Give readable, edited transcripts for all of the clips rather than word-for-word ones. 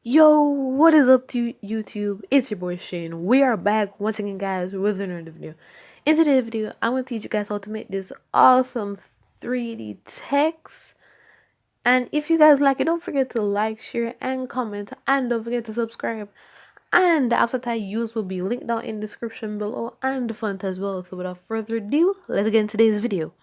Yo, what is up to YouTube? It's your boy Shane. We are back once again, guys, with another video. In today's video, I'm going to teach you guys how to make this awesome 3D text. And if you guys like it, don't forget to like, share, and comment. And don't forget to subscribe. And the apps that I use will be linked down in the description below and the font as well. So without further ado, let's get into today's video.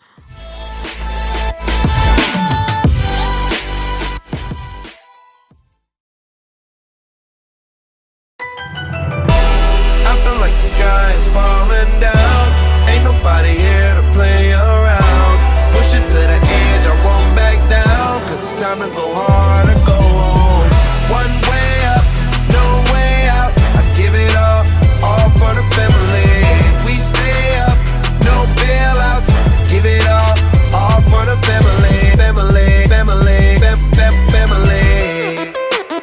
Like the sky is falling down, ain't nobody here to play around. Push it to the edge, I won't back down, cause it's time to go hard or go home. One way up, no way out, I give it all for the family. We stay up, no bailouts, give it all for the family. Family, family, family.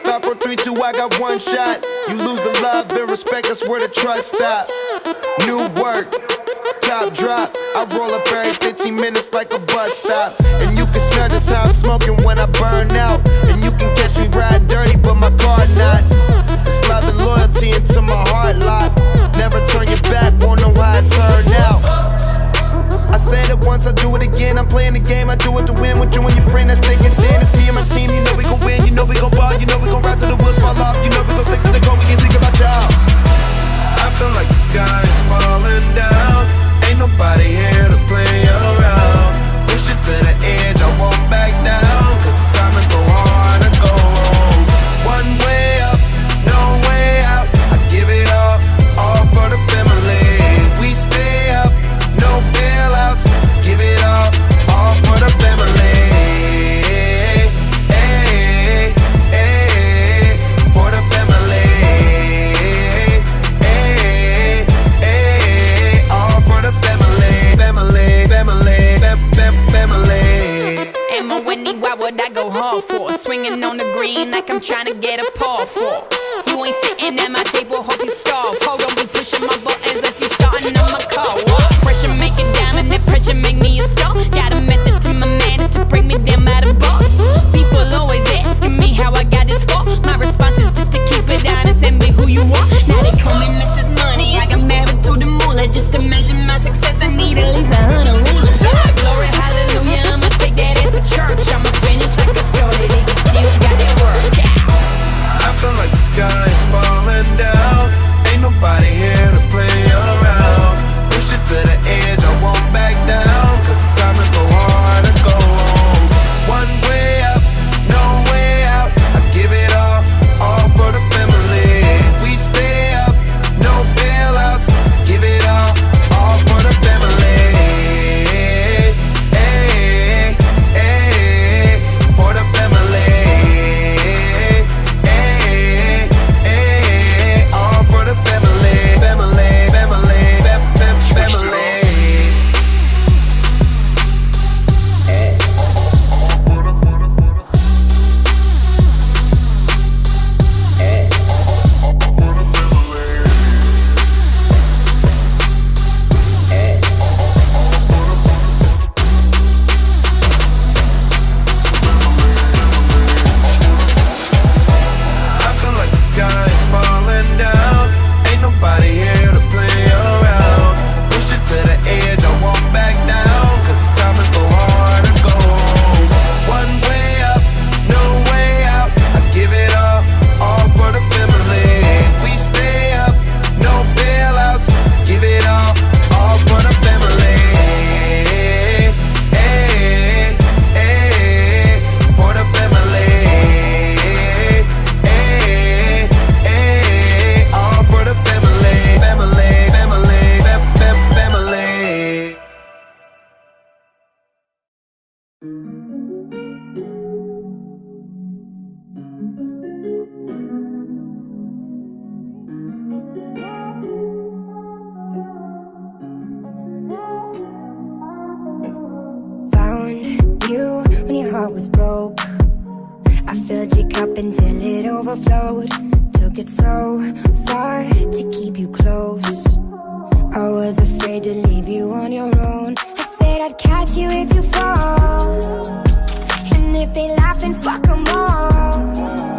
5, 4, 3, 2, I got one shot. You lose the love and respect, that's where the trust stop. New work, top drop. I roll up every 15 minutes like a bus stop. And you can smell just how I'm smoking when I burn out. And you can catch me riding dirty, but my car not. It's love and loyalty into my heart lot. Never turn your back, won't know how it turned out. I said it once, I do it again. I'm playing the game, I do it to win. With you and your friend that's thinking thin. It's me and my team, you know we gon' win. You know we gon' ball, you know we gon' rise till the wheels fall off. You know we gon' stick to the goal, we ain't think about y'all. I feel like the sky is falling down, ain't nobody here to play around. Push it to the edge, I won't back down, cause it's time to go hard and go home. One way up, no way out, I give it all for the family. We stay up, no bailouts, give it all for the family. Hey, hey, for the family. Hey, hey, all for the family. Family, family, family. Emma Whitney, why would I go hard for? Swinging on the green like I'm trying to get a paw for. You ain't sitting at my table, hope you starve. Hold on, be pushing my buttons as you starting on my car. Pressure make a diamond, that pressure make me a star. Got a method to my madness to break me down by the bar. People always asking me how I got this far. My response is just to keep it honest and be who you are. Now they call me Mrs. Money, I got married to the moolah. Just to measure my success, I need at least 100 rulers. Glory, hallelujah, I'ma take that as a church. I'ma finish like I started it, still got that work. I feel like the sky is falling down, ain't nobody here to play around. Push it to the edge, I won't back down, cause it's time to go hard and go home. One way up, no way out, I give it all for the family. We stay up, no bailouts, give it all for the family. Hey, hey, for the family. Hey, hey, all for the family. Family, family, family. I feel like the sky is falling down, ain't nobody here to play around. Push it to the edge, I won't back down, cause it's time to go hard and go home. One way up, no way out, I give it all for the family. We stay up, no bailouts, give it all for the family. Hey, hey, for the family. Hey, hey, all for the family. Family, family, family. Found you when your heart was broke. I filled your cup until it overflowed. Took it so far to keep you close. I was afraid to leave you on your own. I said I'd catch you if you fall. And if they laugh, then fuck 'em all.